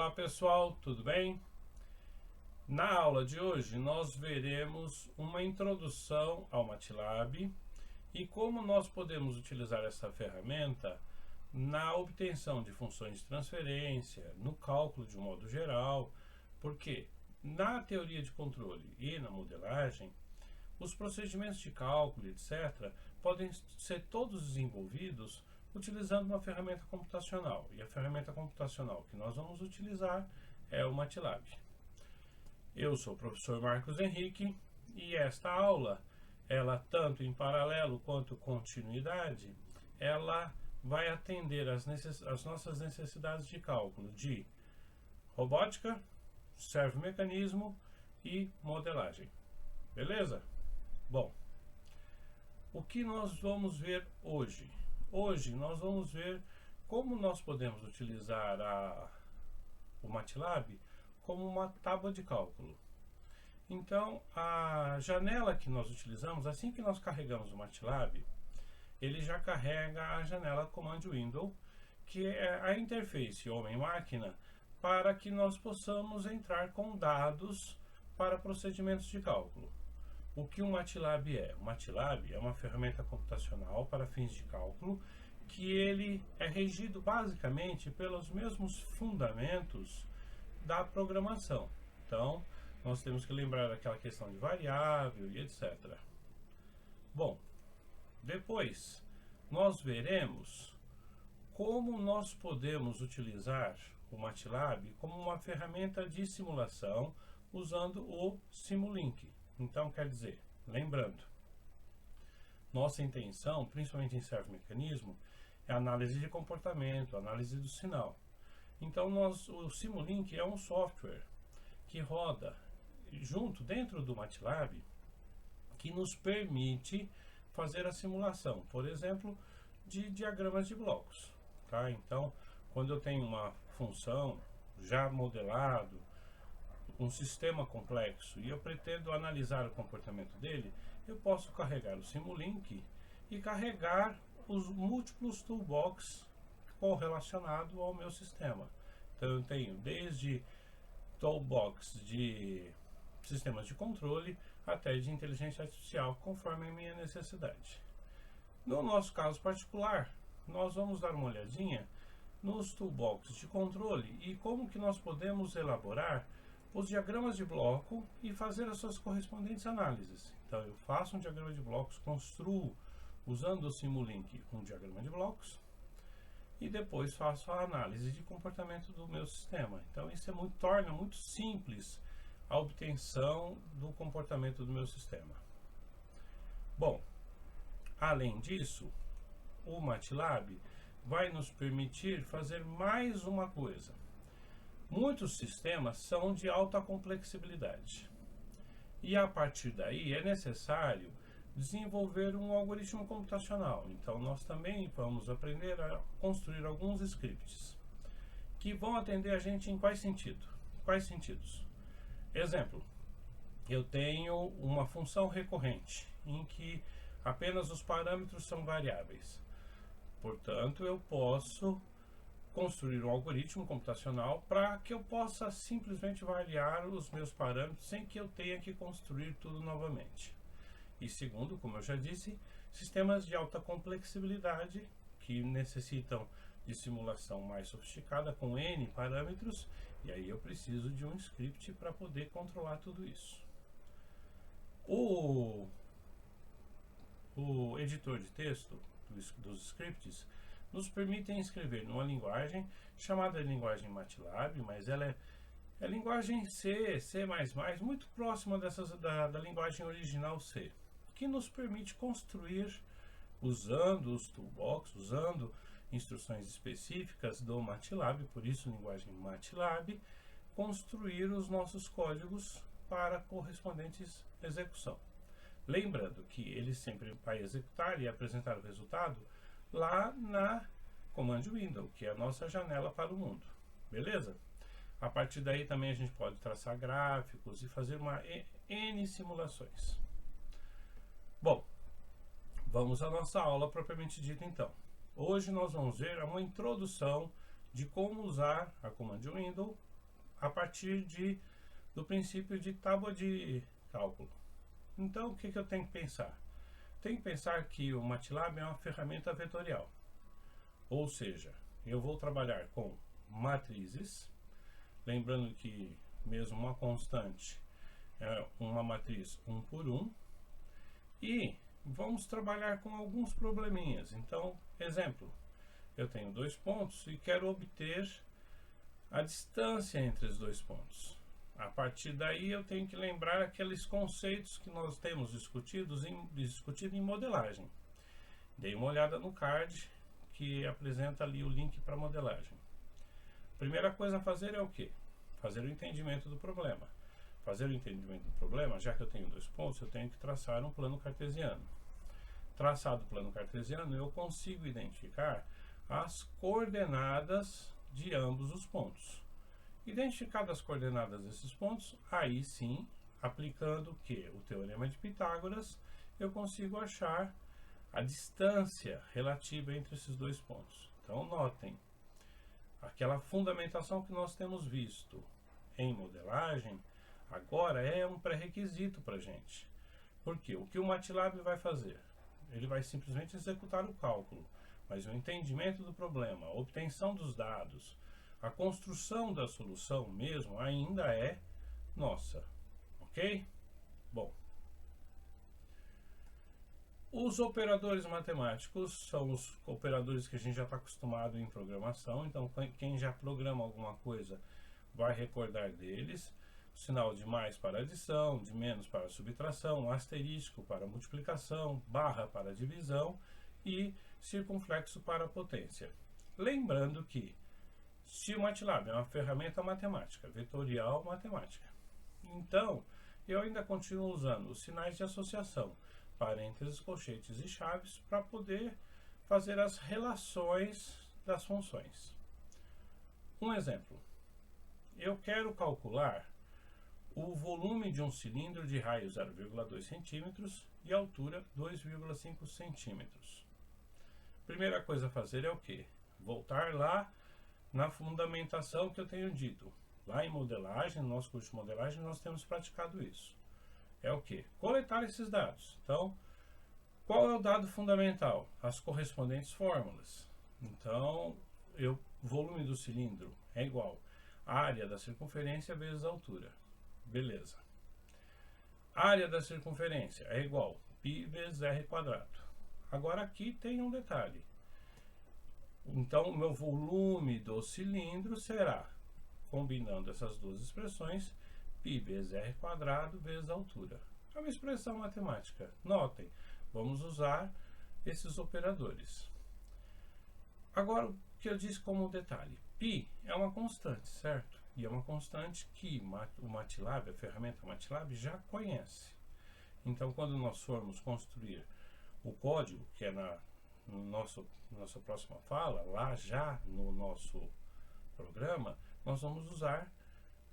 Olá pessoal, tudo bem? Na aula de hoje nós veremos uma introdução ao MATLAB e como nós podemos utilizar essa ferramenta na obtenção de funções de transferência, no cálculo de um modo geral, porque na teoria de controle e na modelagem, os procedimentos de cálculo, etc., podem ser todos desenvolvidos utilizando uma ferramenta computacional. E a ferramenta computacional que nós vamos utilizar é o MATLAB. Eu sou o professor Marcos Henrique e esta aula, ela tanto em paralelo quanto continuidade, ela vai atender às nossas necessidades de cálculo de robótica, servomecanismo e modelagem. Beleza? Bom, o que nós vamos ver hoje? Hoje nós vamos ver como nós podemos utilizar o MATLAB como uma tábua de cálculo. Então, a janela que nós utilizamos, assim que nós carregamos o MATLAB, ele já carrega a janela Command Window, que é a interface homem-máquina, para que nós possamos entrar com dados para procedimentos de cálculo. O que um MATLAB é? O MATLAB é uma ferramenta computacional para fins de cálculo que ele é regido basicamente pelos mesmos fundamentos da programação. Então, nós temos que lembrar daquela questão de variável e etc. Bom, depois nós veremos como nós podemos utilizar o MATLAB como uma ferramenta de simulação usando o Simulink. Então, quer dizer, lembrando, nossa intenção, principalmente em servomecanismo, é análise de comportamento, análise do sinal. Então, o Simulink é um software que roda dentro do MATLAB, que nos permite fazer a simulação, por exemplo, de diagramas de blocos. Tá? Então, quando eu tenho uma função já modelado, um sistema complexo, e eu pretendo analisar o comportamento dele, eu posso carregar o Simulink e carregar os múltiplos toolbox correlacionados ao meu sistema. Então eu tenho desde toolbox de sistemas de controle até de inteligência artificial, conforme a minha necessidade. No nosso caso particular, nós vamos dar uma olhadinha nos toolbox de controle e como que nós podemos elaborar os diagramas de bloco e fazer as suas correspondentes análises. Então eu faço um diagrama de blocos, construo usando o Simulink um diagrama de blocos e depois faço a análise de comportamento do meu sistema. Então isso torna muito simples a obtenção do comportamento do meu sistema. Bom, além disso, o MATLAB vai nos permitir fazer mais uma coisa. Muitos sistemas são de alta complexibilidade e a partir daí é necessário desenvolver um algoritmo computacional. Então nós também vamos aprender a construir alguns scripts que vão atender a gente em quais sentidos? Exemplo, eu tenho uma função recorrente em que apenas os parâmetros são variáveis. Portanto, eu posso construir um algoritmo computacional para que eu possa simplesmente variar os meus parâmetros sem que eu tenha que construir tudo novamente. E segundo, como eu já disse, sistemas de alta complexibilidade que necessitam de simulação mais sofisticada com N parâmetros, e aí eu preciso de um script para poder controlar tudo isso. O editor de texto dos scripts nos permitem escrever numa linguagem chamada linguagem MATLAB, mas ela é linguagem C, C++, muito próxima da linguagem original C, que nos permite construir, usando os toolbox, usando instruções específicas do MATLAB, por isso linguagem MATLAB, construir os nossos códigos para correspondentes execução. Lembrando que ele sempre vai executar e apresentar o resultado lá na Command Window, que é a nossa janela para o mundo. Beleza? A partir daí também a gente pode traçar gráficos e fazer N simulações. Bom, vamos à nossa aula propriamente dita então. Hoje nós vamos ver uma introdução de como usar a Command Window a partir do princípio de tábua de cálculo. Então, o que eu tenho que pensar? Tenho que pensar que o MATLAB é uma ferramenta vetorial. Ou seja, eu vou trabalhar com matrizes, lembrando que mesmo uma constante é uma matriz 1 por 1, e vamos trabalhar com alguns probleminhas. Então, exemplo, eu tenho 2 pontos e quero obter a distância entre os 2 pontos. A partir daí eu tenho que lembrar aqueles conceitos que nós temos discutido em modelagem. Dei uma olhada no card que apresenta ali o link para modelagem. Primeira coisa a fazer é o quê? Fazer o entendimento do problema. Fazer o entendimento do problema, já que eu tenho 2 pontos, eu tenho que traçar um plano cartesiano. Traçado o plano cartesiano, eu consigo identificar as coordenadas de ambos os pontos. Identificadas as coordenadas desses pontos, aí sim, aplicando o Teorema de Pitágoras, eu consigo achar a distância relativa entre esses 2 pontos. Então, notem, aquela fundamentação que nós temos visto em modelagem, agora é um pré-requisito para a gente. Porque o que o MATLAB vai fazer? Ele vai simplesmente executar o cálculo, mas o entendimento do problema, a obtenção dos dados, a construção da solução mesmo ainda é nossa, ok? Bom, os operadores matemáticos são os operadores que a gente já está acostumado em programação, então quem já programa alguma coisa vai recordar deles. O sinal de mais para adição, de menos para subtração, asterisco para multiplicação, barra para divisão e circunflexo para potência. Lembrando que se o MATLAB é uma ferramenta matemática, vetorial matemática, então eu ainda continuo usando os sinais de associação, parênteses, colchetes e chaves, para poder fazer as relações das funções. Um exemplo, eu quero calcular o volume de um cilindro de raio 0,2 cm e altura 2,5 cm. Primeira coisa a fazer é o quê? Voltar lá na fundamentação que eu tenho dito. Lá em modelagem, no nosso curso de modelagem, nós temos praticado isso. É o quê? Coletar esses dados. Então, qual é o dado fundamental? As correspondentes fórmulas. Então, volume do cilindro é igual à área da circunferência vezes a altura. Beleza. Área da circunferência é igual a π vezes r quadrado. Agora aqui tem um detalhe. Então, o meu volume do cilindro será, combinando essas duas expressões, π vezes r quadrado vezes a altura. É uma expressão matemática. Notem, vamos usar esses operadores. Agora, o que eu disse como detalhe. π é uma constante, certo? E é uma constante que o MATLAB, a ferramenta MATLAB, já conhece. Então, quando nós formos construir o código, que é nossa próxima fala, lá já no nosso programa, nós vamos usar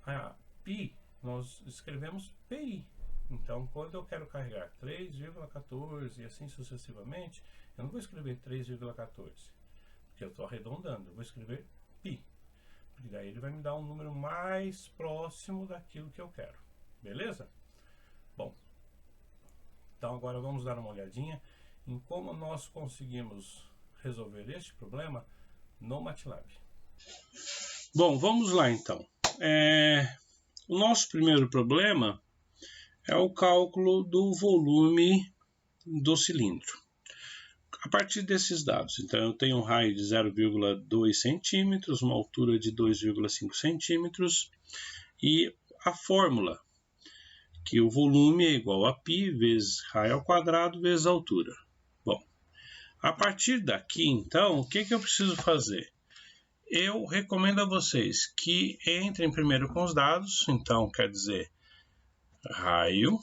a π, nós escrevemos PI. Então, quando eu quero carregar 3,14 e assim sucessivamente, eu não vou escrever 3,14, porque eu estou arredondando, eu vou escrever π. Porque daí ele vai me dar um número mais próximo daquilo que eu quero. Beleza? Bom, então agora vamos dar uma olhadinha em como nós conseguimos resolver este problema no MATLAB. Bom, vamos lá então. O nosso primeiro problema é o cálculo do volume do cilindro. A partir desses dados, então eu tenho um raio de 0,2 centímetros, uma altura de 2,5 centímetros e a fórmula, que o volume é igual a π vezes raio ao quadrado vezes a altura. Bom, a partir daqui, então, o que eu preciso fazer? Eu recomendo a vocês que entrem primeiro com os dados, então quer dizer, raio.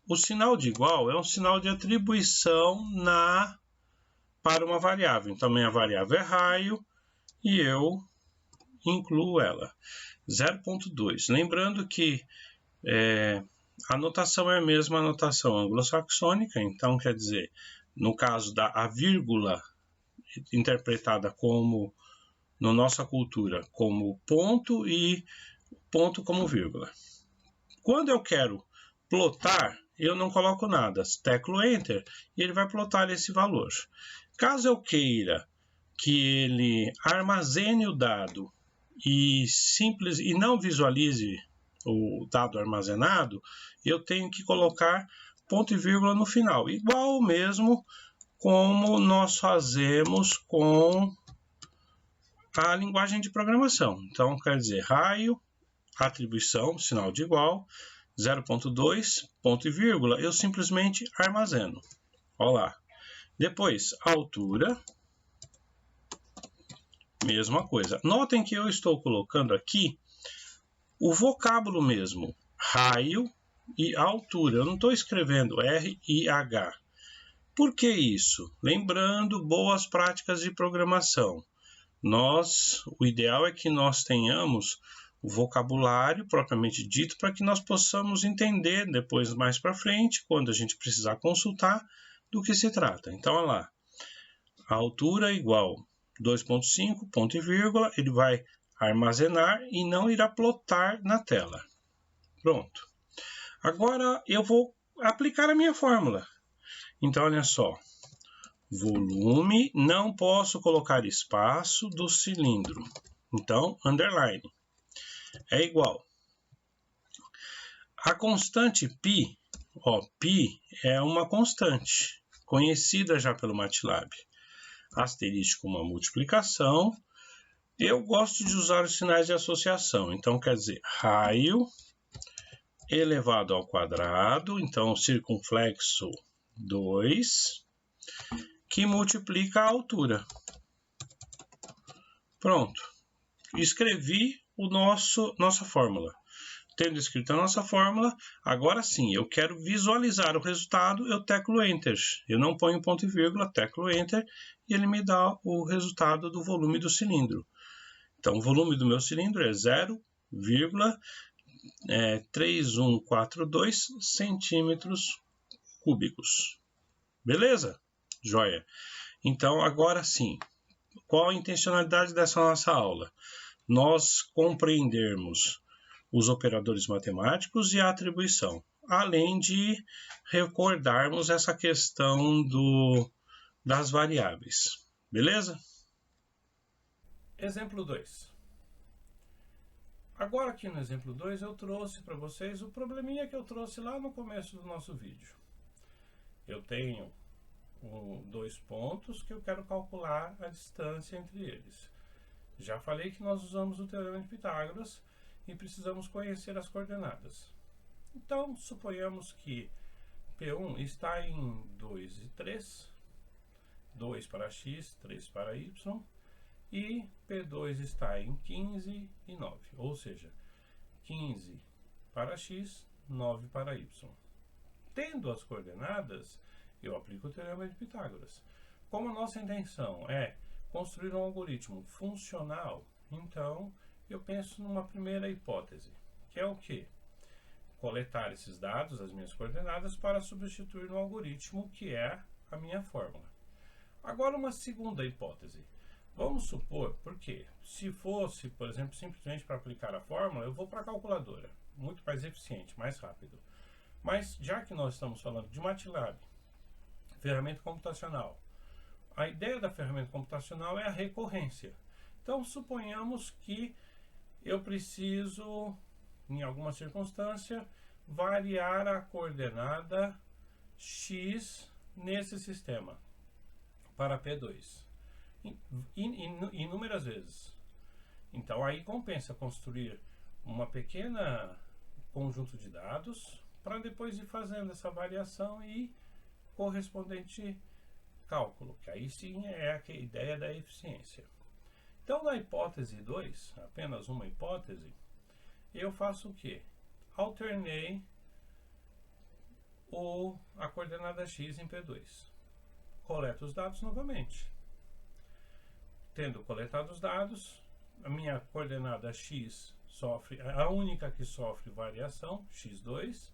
O sinal de igual é um sinal de atribuição para uma variável. Então, minha variável é raio e eu incluo ela. 0,2. Lembrando que a notação é a mesma notação anglo-saxônica, então quer dizer, no caso a vírgula interpretada como, na nossa cultura, como ponto e ponto como vírgula. Quando eu quero plotar, eu não coloco nada, teclo Enter e ele vai plotar esse valor. Caso eu queira que ele armazene o dado e não visualize o dado armazenado, eu tenho que colocar ponto e vírgula no final, igual mesmo como nós fazemos com a linguagem de programação. Então, quer dizer, raio, atribuição, sinal de igual, 0.2, ponto e vírgula, eu simplesmente armazeno. Olha lá. Depois, altura, mesma coisa. Notem que eu estou colocando aqui o vocábulo mesmo, raio e altura. Eu não estou escrevendo R e H. Por que isso? Lembrando boas práticas de programação. O ideal é que nós tenhamos o vocabulário propriamente dito para que nós possamos entender depois mais para frente, quando a gente precisar consultar, do que se trata. Então, olha lá. A altura igual 2.5, ponto e vírgula, ele vai armazenar e não irá plotar na tela. Pronto. Agora eu vou aplicar a minha fórmula. Então, olha só. Volume, não posso colocar espaço do cilindro. Então, underline. É igual. A constante π, π é uma constante, conhecida já pelo MATLAB. Asterístico, uma multiplicação. Eu gosto de usar os sinais de associação. Então, quer dizer, raio elevado ao quadrado. Então, circunflexo 2, que multiplica a altura. Pronto. Escrevi nossa fórmula. Tendo escrito a nossa fórmula, agora sim, eu quero visualizar o resultado, eu teclo Enter. Eu não ponho ponto e vírgula, teclo Enter, e ele me dá o resultado do volume do cilindro. Então, o volume do meu cilindro é 0,3142 centímetros cúbicos. Beleza? Joia. Então, agora sim, qual a intencionalidade dessa nossa aula? Nós compreendermos os operadores matemáticos e a atribuição, além de recordarmos essa questão das variáveis. Beleza? Exemplo 2. Agora aqui no exemplo 2 eu trouxe para vocês o probleminha que eu trouxe lá no começo do nosso vídeo. Eu tenho dois pontos que eu quero calcular a distância entre eles. Já falei que nós usamos o Teorema de Pitágoras e precisamos conhecer as coordenadas. Então, suponhamos que P1 está em 2 e 3, 2 para x, 3 para y, e P2 está em 15 e 9, ou seja, 15 para x, 9 para y. Tendo as coordenadas, eu aplico o Teorema de Pitágoras. Como a nossa intenção é construir um algoritmo funcional, então eu penso numa primeira hipótese, que é o quê? Coletar esses dados, as minhas coordenadas, para substituir no algoritmo, que é a minha fórmula. Agora, uma segunda hipótese. Vamos supor, porque se fosse, por exemplo, simplesmente para aplicar a fórmula, eu vou para a calculadora, muito mais eficiente, mais rápido. Mas, já que nós estamos falando de MATLAB, ferramenta computacional, a ideia da ferramenta computacional é a recorrência. Então, suponhamos que eu preciso, em alguma circunstância, variar a coordenada x nesse sistema para P2 inúmeras vezes. Então, aí compensa construir uma pequena conjunto de dados para depois ir fazendo essa variação e correspondente cálculo, que aí sim é a ideia da eficiência. Então, na hipótese 2, apenas uma hipótese, eu faço o quê? Alternei a coordenada x em P2. Coleto os dados novamente. Tendo coletado os dados, a minha coordenada x sofre, a única que sofre variação, x2,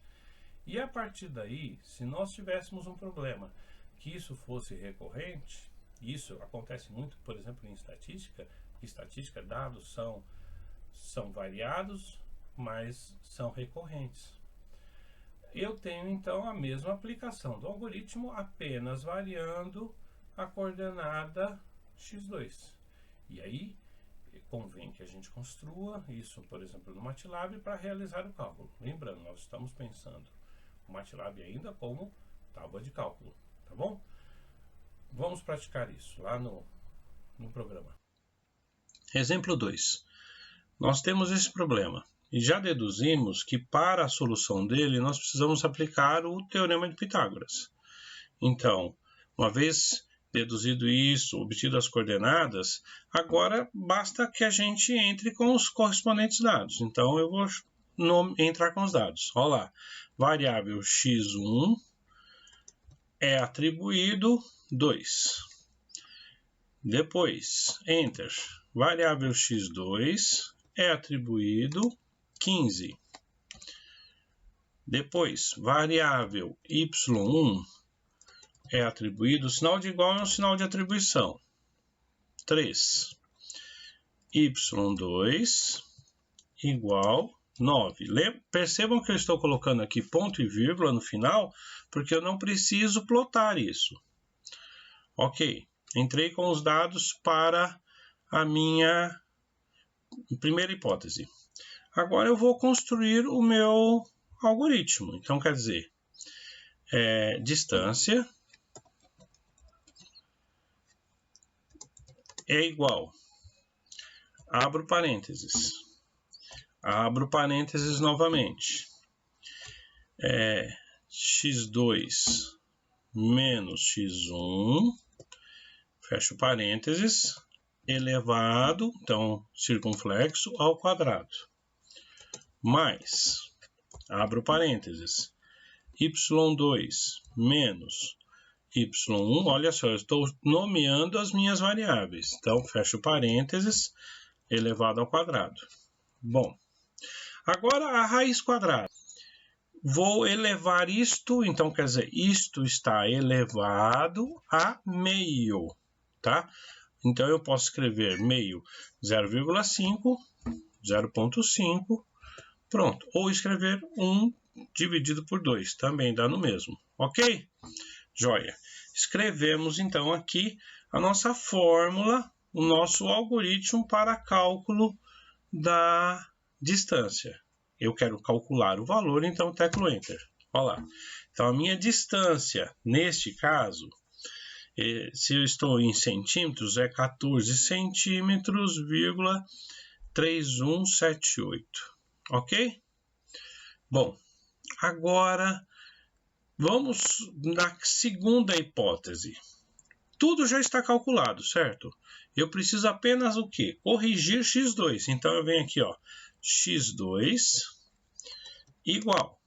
e a partir daí, se nós tivéssemos um problema que isso fosse recorrente, isso acontece muito, por exemplo, em estatística, dados são variados mas são recorrentes. Eu tenho então a mesma aplicação do algoritmo, apenas variando a coordenada x2. E aí convém que a gente construa isso, por exemplo, no MATLAB para realizar o cálculo. Lembrando, nós estamos pensando o MATLAB ainda como tábua de cálculo, tá bom? Vamos praticar isso lá no programa. Exemplo 2. Nós temos esse problema e já deduzimos que para a solução dele nós precisamos aplicar o Teorema de Pitágoras. Então, uma vez deduzido isso, obtido as coordenadas, agora basta que a gente entre com os correspondentes dados. Então, eu vou entrar com os dados. Olha lá, variável x1 é atribuído 2. Depois, enter, variável x2 é atribuído 15. Depois, variável y1 é atribuído, o sinal de igual é um sinal de atribuição. 3. y2 igual 9. Percebam que eu estou colocando aqui ponto e vírgula no final, porque eu não preciso plotar isso. Ok, entrei com os dados para a minha primeira hipótese. Agora eu vou construir o meu algoritmo. Então, quer dizer, distância é igual, abro parênteses novamente, x2 menos x1, fecho parênteses, elevado, então circunflexo ao quadrado, mais, abro parênteses, y2 menos y1, olha só, eu estou nomeando as minhas variáveis. Então, fecho parênteses, elevado ao quadrado. Bom, agora a raiz quadrada. Vou elevar isto, então quer dizer, isto está elevado a meio, tá? Então, eu posso escrever meio 0,5, 0,5, pronto. Ou escrever 1 dividido por 2, também dá no mesmo, ok? Joia. Escrevemos, então, aqui a nossa fórmula, o nosso algoritmo para cálculo da distância. Eu quero calcular o valor, então teclo Enter. Olha lá. Então, a minha distância, neste caso, se eu estou em centímetros, é 14 centímetros, 3178. Ok? Bom, agora vamos na segunda hipótese. Tudo já está calculado, certo? Eu preciso apenas o quê? Corrigir x2. Então, eu venho aqui, ó, x2 igual.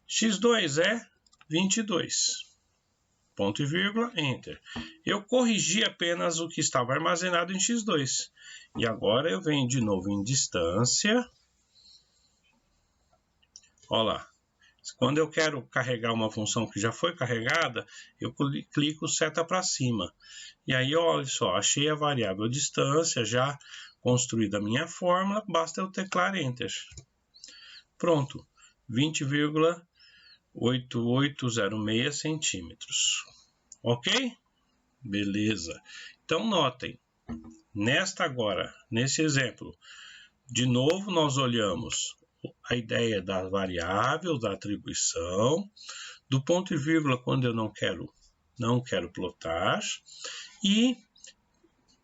x2 é 22. Ponto e vírgula, Enter. Eu corrigi apenas o que estava armazenado em x2. E agora eu venho de novo em distância. Olha lá. Quando eu quero carregar uma função que já foi carregada, eu clico seta para cima. E aí, olha só, achei a variável distância já construída a minha fórmula, basta eu teclar Enter. Pronto, 20,8806 centímetros. Ok? Beleza. Então, notem, nesse exemplo, de novo nós olhamos a ideia da variável, da atribuição, do ponto e vírgula quando eu não quero plotar, e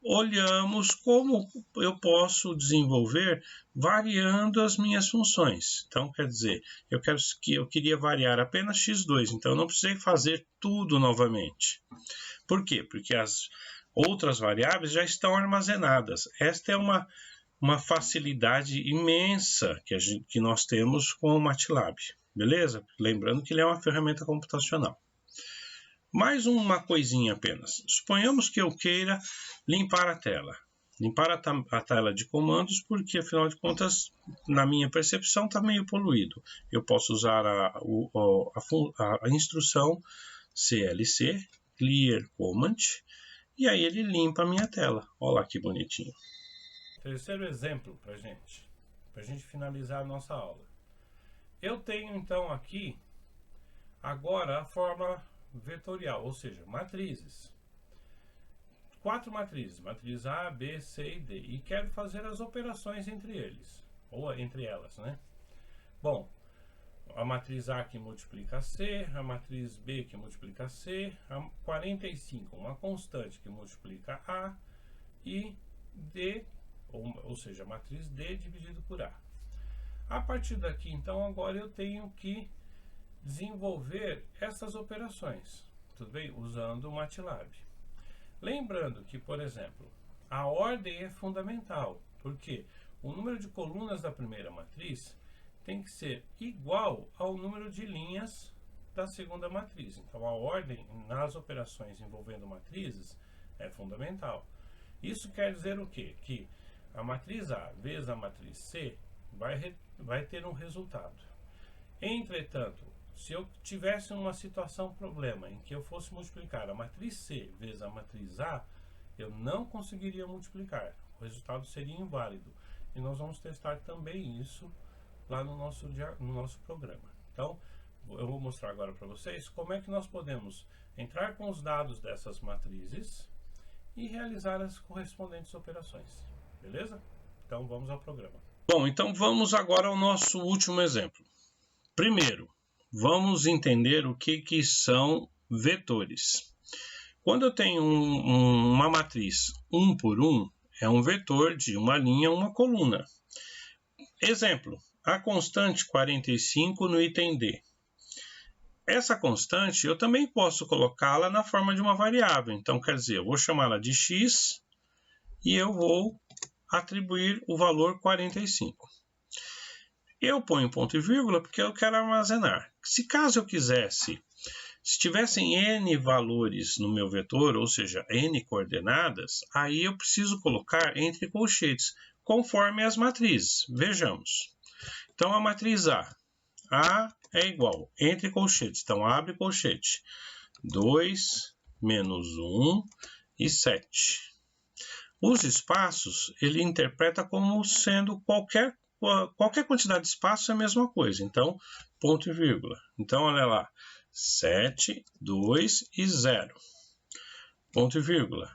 olhamos como eu posso desenvolver variando as minhas funções. Então, quer dizer, eu queria variar apenas x2, então eu não precisei fazer tudo novamente. Por quê? Porque as outras variáveis já estão armazenadas. Esta é uma facilidade imensa que nós temos com o MATLAB, beleza? Lembrando que ele é uma ferramenta computacional. Mais uma coisinha apenas. Suponhamos que eu queira limpar a tela. Limpar a tela de comandos, porque afinal de contas, na minha percepção, está meio poluído. Eu posso usar a instrução CLC, Clear Command, e aí ele limpa a minha tela. Olha lá que bonitinho. Terceiro exemplo para gente. para a gente finalizar a nossa aula. Eu tenho então aqui agora a forma vetorial, ou seja, matrizes. 4 matrizes, matriz A, B, C e D, e quero fazer as operações entre eles, ou entre elas, né? Bom, a matriz A que multiplica C, a matriz B que multiplica C, a 45, uma constante que multiplica A, e D, ou seja, a matriz D dividido por A. A partir daqui, então, agora eu tenho que desenvolver essas operações, tudo bem? Usando o MATLAB. Lembrando que, por exemplo, a ordem é fundamental, porque o número de colunas da primeira matriz tem que ser igual ao número de linhas da segunda matriz. Então, a ordem nas operações envolvendo matrizes é fundamental. Isso quer dizer o quê? Que a matriz A vezes a matriz C vai ter um resultado. Entretanto, se eu tivesse uma situação problema em que eu fosse multiplicar a matriz C vezes a matriz A, eu não conseguiria multiplicar. O resultado seria inválido. E nós vamos testar também isso lá no nosso programa. Então, eu vou mostrar agora para vocês como é que nós podemos entrar com os dados dessas matrizes e realizar as correspondentes operações. Beleza? Então, vamos ao programa. Bom, então vamos agora ao nosso último exemplo. Primeiro, vamos entender o que são vetores. Quando eu tenho uma matriz 1 por 1, é um vetor de uma linha, uma coluna. Exemplo, a constante 45 no item D. Essa constante eu também posso colocá-la na forma de uma variável. Então, quer dizer, eu vou chamá-la de x e eu vou atribuir o valor 45. Eu ponho ponto e vírgula porque eu quero armazenar. Se caso eu quisesse, se tivessem n valores no meu vetor, ou seja, n coordenadas, aí eu preciso colocar entre colchetes, conforme as matrizes. Vejamos. Então, a matriz A é igual, entre colchetes, então abre colchete, 2, menos 1 e 7. Os espaços, ele interpreta como sendo qualquer quantidade de espaço é a mesma coisa. Então, ponto e vírgula. Então, olha lá, 7, 2 e 0. Ponto e vírgula.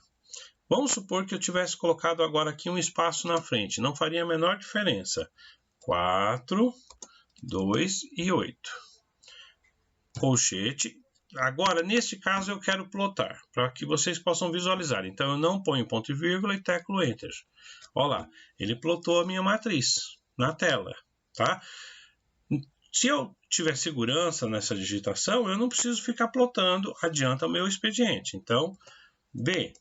Vamos supor que eu tivesse colocado agora aqui um espaço na frente. Não faria a menor diferença. 4, 2 e 8. Colchete. Agora, neste caso, eu quero plotar, para que vocês possam visualizar. Então, eu não ponho ponto e vírgula e teclo Enter. Olha lá, ele plotou a minha matriz na tela, tá? Se eu tiver segurança nessa digitação, eu não preciso ficar plotando, adianta o meu expediente. Então, B,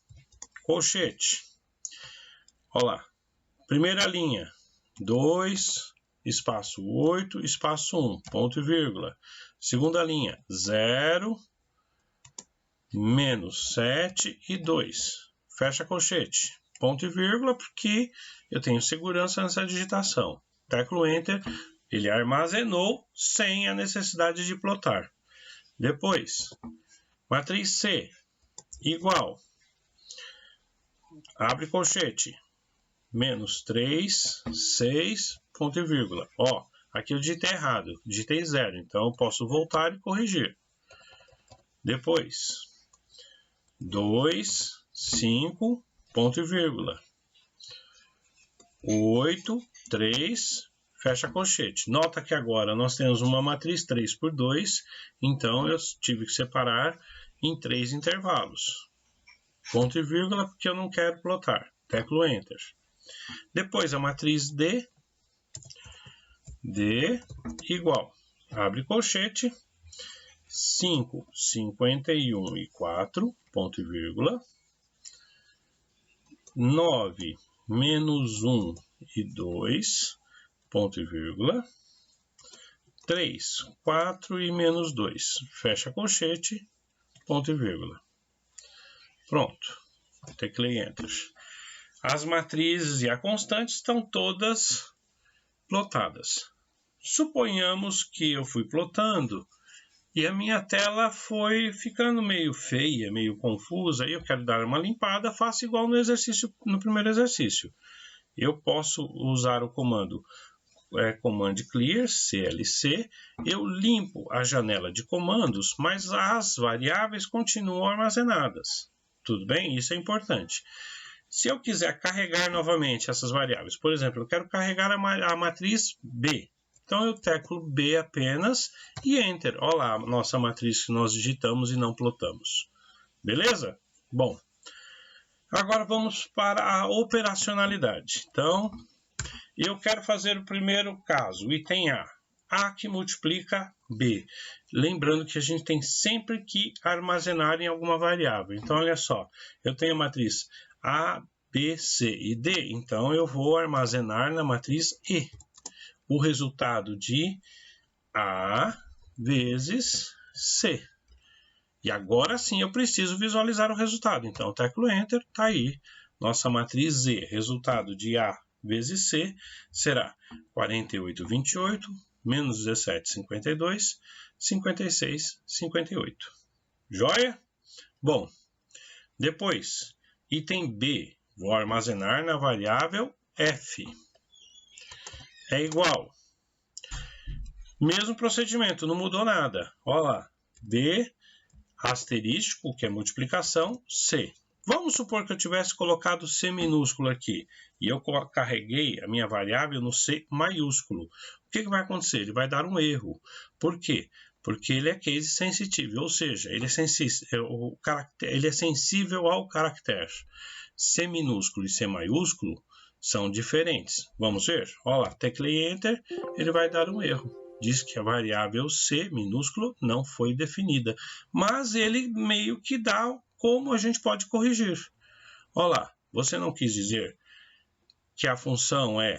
colchete. Olha lá, primeira linha, 2, espaço 8, espaço 1, ponto e vírgula. Segunda linha, 0, menos 7 e 2. Fecha colchete. Ponto e vírgula, porque eu tenho segurança nessa digitação. Teclo Enter, ele armazenou sem a necessidade de plotar. Depois, matriz C, igual. Abre colchete. Menos 3, 6, ponto e vírgula. Ó, aqui eu digitei errado, digitei 0, então eu posso voltar e corrigir. Depois, 2, 5, ponto e vírgula. 8, 3, fecha colchete. Nota que agora nós temos uma matriz 3 por 2, então eu tive que separar em 3 intervalos. Ponto e vírgula, porque eu não quero plotar. Teclo Enter. Depois a matriz D igual, abre colchete, 5, 51 e 4, ponto e vírgula, 9, menos 1 e 2, ponto e vírgula, 3, 4 e menos 2, fecha colchete, ponto e vírgula. Pronto, teclei Enter. As matrizes e a constante estão todas plotadas. Suponhamos que eu fui plotando e a minha tela foi ficando meio feia, meio confusa, e eu quero dar uma limpada, faço igual no primeiro exercício. Eu posso usar o comando Command Clear, CLC, eu limpo a janela de comandos, mas as variáveis continuam armazenadas. Tudo bem? Isso é importante. Se eu quiser carregar novamente essas variáveis, por exemplo, eu quero carregar a matriz B. Então, eu teclo B apenas e Enter. Olha lá a nossa matriz que nós digitamos e não plotamos. Beleza? Bom, agora vamos para a operacionalidade. Então, eu quero fazer o primeiro caso, item A. A que multiplica B. Lembrando que a gente tem sempre que armazenar em alguma variável. Então, olha só, eu tenho a matriz A, B, C e D. Então, eu vou armazenar na matriz E o resultado de A vezes C. E agora sim eu preciso visualizar o resultado. Então, teclo Enter, está aí. Nossa matriz E, resultado de A vezes C, será 48,28 menos 17,52, 56,58. Joia? Bom, depois, item B, vou armazenar na variável F. É igual. Mesmo procedimento, não mudou nada. Olha lá, B, asterístico, que é multiplicação, C. Vamos supor que eu tivesse colocado C minúsculo aqui e eu carreguei a minha variável no C maiúsculo. O que vai acontecer? Ele vai dar um erro. Por quê? Porque ele é case sensitive, ou seja, ele é sensível ao caractere. C minúsculo e C maiúsculo são diferentes. Vamos ver? Olha lá, teclei Enter, ele vai dar um erro. Diz que a variável C minúsculo não foi definida, mas ele meio que dá como a gente pode corrigir. Olha lá, você não quis dizer que a função é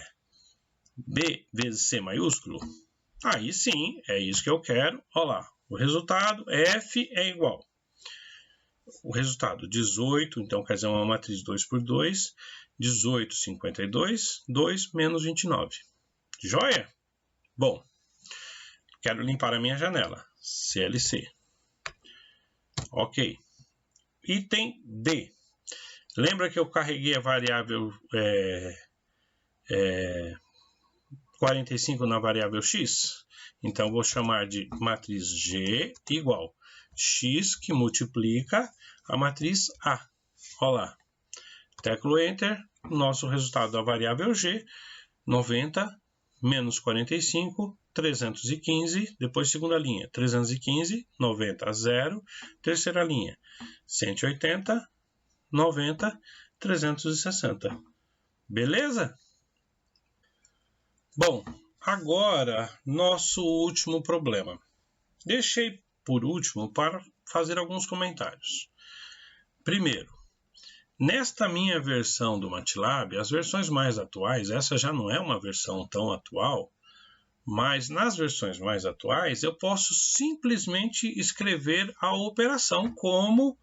B vezes C maiúsculo? Aí sim, é isso que eu quero. Olha lá, o resultado F é igual. O resultado 18, então quer dizer uma matriz 2 por 2, 18, 52, 2 menos 29. Joia? Bom, quero limpar a minha janela. CLC. Ok. Item D. Lembra que eu carreguei a variável 45 na variável x? Então, vou chamar de matriz G igual x que multiplica a matriz A. Olha lá. Teclo Enter. Nosso resultado da variável G, 90 menos 45, 315. Depois, segunda linha, 315, 90, 0. Terceira linha, 180, 90, 360. Beleza? Bom, agora, nosso último problema. Deixei por último para fazer alguns comentários. Primeiro, nesta minha versão do MATLAB, as versões mais atuais, essa já não é uma versão tão atual, mas nas versões mais atuais eu posso simplesmente escrever a operação como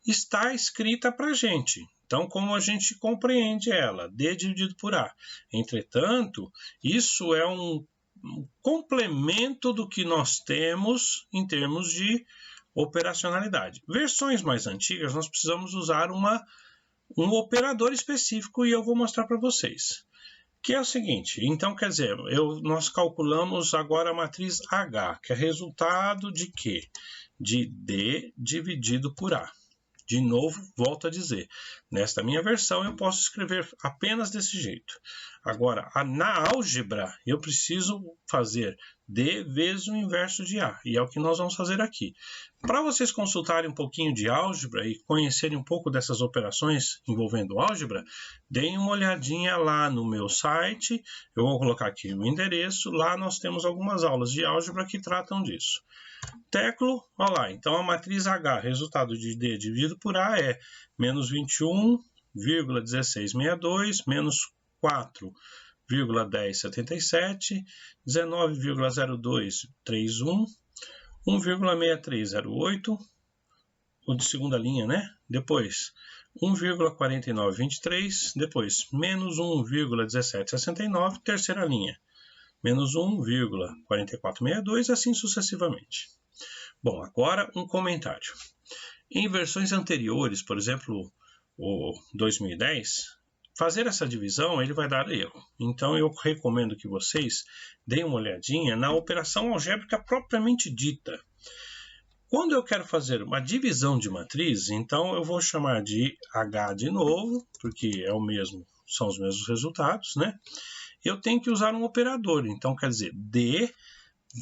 está escrita para a gente. Então, como a gente compreende ela, D dividido por A. Entretanto, isso é um complemento do que nós temos em termos de operacionalidade. Versões mais antigas, nós precisamos usar um operador específico e eu vou mostrar para vocês. Que é o seguinte, então quer dizer, nós calculamos agora a matriz H, que é resultado de quê? De D dividido por A. De novo, volto a dizer, nesta minha versão eu posso escrever apenas desse jeito. Agora, na álgebra, eu preciso fazer D vezes o inverso de A, e é o que nós vamos fazer aqui. Para vocês consultarem um pouquinho de álgebra e conhecerem um pouco dessas operações envolvendo álgebra, deem uma olhadinha lá no meu site, eu vou colocar aqui o endereço, lá nós temos algumas aulas de álgebra que tratam disso. Teclo, olha lá, então a matriz H, resultado de D dividido por A é menos 21,1662, menos 4,1077, 19,0231, 1,6308, o de segunda linha, né? Depois, 1,4923, depois, menos 1,1769, terceira linha. Menos 1,4462, assim sucessivamente. Bom, agora um comentário. Em versões anteriores, por exemplo, o 2010, fazer essa divisão ele vai dar erro. Então eu recomendo que vocês deem uma olhadinha na operação algébrica propriamente dita. Quando eu quero fazer uma divisão de matriz, então eu vou chamar de H de novo, porque é o mesmo, são os mesmos resultados, né? Eu tenho que usar um operador, então quer dizer, D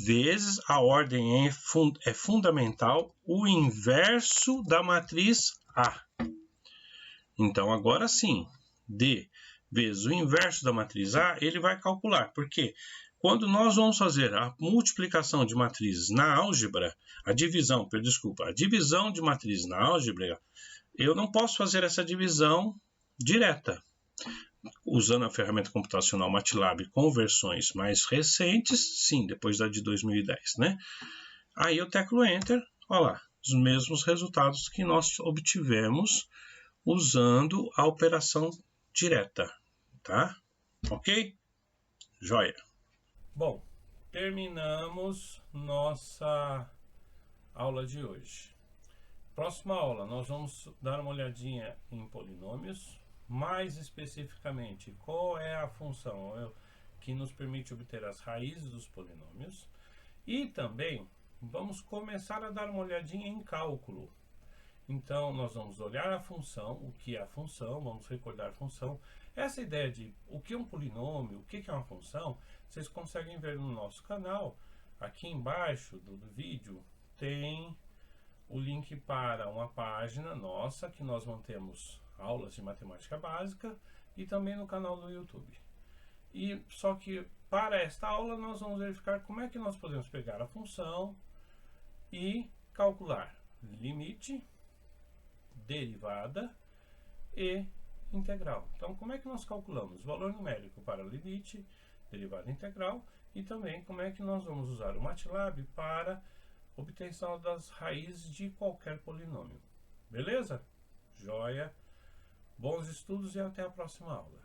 vezes a ordem é fundamental, o inverso da matriz A. Então agora sim, D vezes o inverso da matriz A, ele vai calcular, porque quando nós vamos fazer a multiplicação de matrizes na álgebra, a divisão de matrizes na álgebra, eu não posso fazer essa divisão direta. Usando a ferramenta computacional MATLAB com versões mais recentes, sim, depois da de 2010, né? Aí eu teclo Enter, olha lá, os mesmos resultados que nós obtivemos usando a operação direta, tá? Ok? Joia! Bom, terminamos nossa aula de hoje. Próxima aula, nós vamos dar uma olhadinha em polinômios, mais especificamente, qual é a função que nos permite obter as raízes dos polinômios, e também vamos começar a dar uma olhadinha em cálculo. Então, nós vamos olhar a função, o que é a função, vamos recordar a função. Essa ideia de o que é um polinômio, o que é uma função, vocês conseguem ver no nosso canal. Aqui embaixo do vídeo tem o link para uma página nossa, que nós mantemos aulas de matemática básica, e também no canal do YouTube. E só que para esta aula nós vamos verificar como é que nós podemos pegar a função e calcular limite, derivada e integral. Então, como é que nós calculamos valor numérico para limite, derivada e integral, e também como é que nós vamos usar o MATLAB para obtenção das raízes de qualquer polinômio. Beleza? Joia! Bons estudos e até a próxima aula.